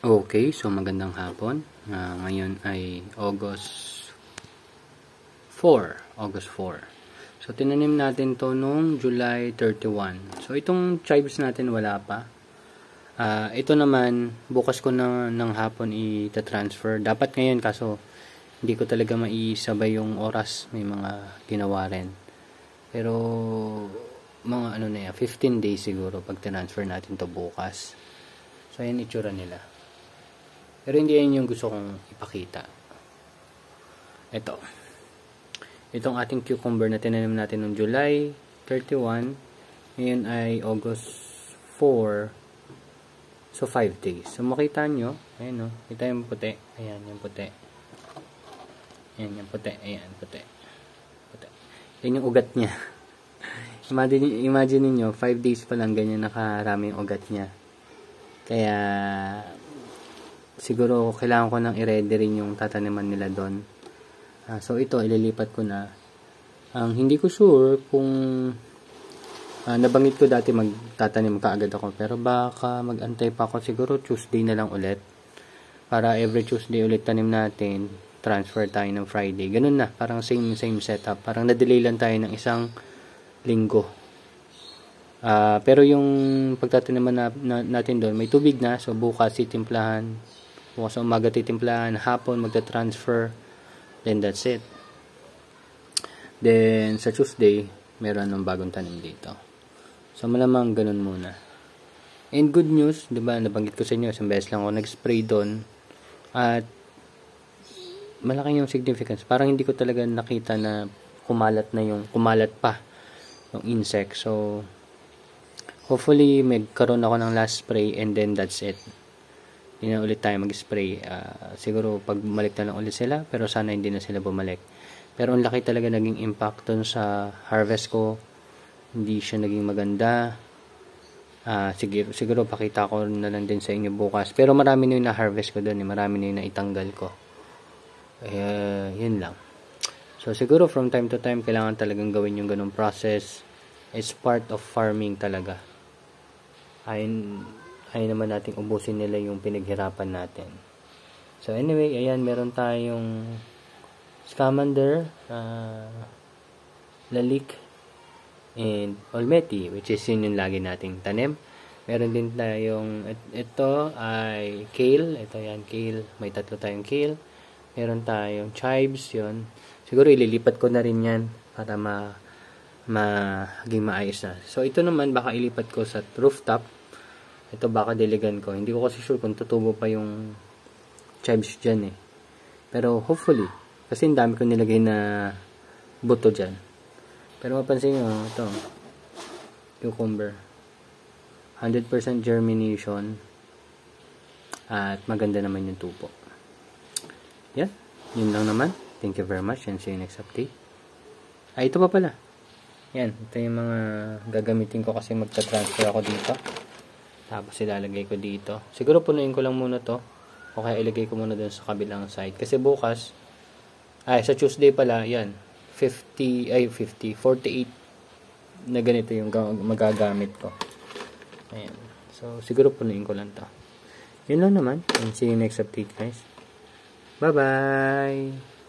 Okay, so magandang hapon. Ngayon ay August 4. So, tinanim natin to nung July 31. So, itong chives natin wala pa. Ito naman, bukas ko ng hapon i-transfer. Dapat ngayon kaso hindi ko talaga maisabay yung oras. May mga ginawa rin. Pero, mga 15 days siguro pag transfer natin to bukas. So, ayan itsura nila. Pero hindi yan yung gusto kong ipakita. Itong ating cucumber na tinanim natin noong July 31. Ngayon ay August 4. So, 5 days. So, makita nyo. Ayan o. Kita yung puti. Ayan yung puti. Ayan yung puti. Ayan, puti. Yan yung ugat niya. Imagine niyo 5 days pa lang ganyan nakarami yung ugat niya. Kaya siguro kailangan ko nang i-ready rin yung tataniman nila doon. So ito ililipat ko na. Hindi ko sure kung nabanggit ko dati magtatanim kaagad ako, pero baka magantay pa ako, siguro Tuesday na lang ulit. Para every Tuesday ulit tanim natin, transfer tayo ng Friday. Ganun na, parang same setup. Parang na-delay lang tayo ng isang linggo. Pero yung pagtataniman natin doon, may tubig na, so bukas titimplahan. Bukas sa umaga titimplahan, hapon magta-transfer, then that's it. Then sa Tuesday meron ng bagong tanim dito. So malamang ganun muna. And good news, 'di ba? Nabanggit ko sa inyo, isang beses lang ako nag-spray doon at malaki yung significance. Parang hindi ko talaga nakita na kumalat pa yung insect. So hopefully magkaroon ako ng last spray and then that's it. Hindi na ulit tayo mag-spray. Siguro pag bumalik na lang ulit sila, pero sana hindi na sila bumalik. Pero ang laki talaga naging impact dun sa harvest ko. Hindi siya naging maganda. Siguro pakita ko na lang din sa inyo bukas. Pero marami na yung na-harvest ko dun. Marami na yung naitanggal ko. Yun lang. So siguro from time to time, kailangan talagang gawin yung ganung process. It's part of farming talaga. Ayaw naman nating ubusin nila yung pinaghirapan natin. So anyway, ayan, meron tayong scamander, lalik, and olmeti, which is yun yung lagi nating tanim. Meron din tayong, ito ay kale. Ito yan, kale. May 3 tayong kale. Meron tayong chives, yun. Siguro ililipat ko na rin yan para maging maayos na. So ito naman, baka ilipat ko sa rooftop. Ito baka diligan ko. Hindi ko kasi sure kung tutubo pa yung chives dyan eh. Pero hopefully. Kasi ang dami ko nilagay na buto dyan. Pero mapansin nyo, ito. Cucumber. 100% germination. At maganda naman yung tubo. Yan. Yun lang naman. Thank you very much and see you next update. Ito pa pala. Yan. Ito yung mga gagamitin ko kasi magta-transfer ako dito. Tapos ilalagay ko dito. Siguro punuin ko lang muna to. O kaya ilagay ko muna dun sa kabilang side. Kasi bukas, sa Tuesday pala, yan. 48 na ganito yung magagamit ko. Ayan. So, siguro punuin ko lang to. Yun lang naman. And see you next update, guys. Bye-bye!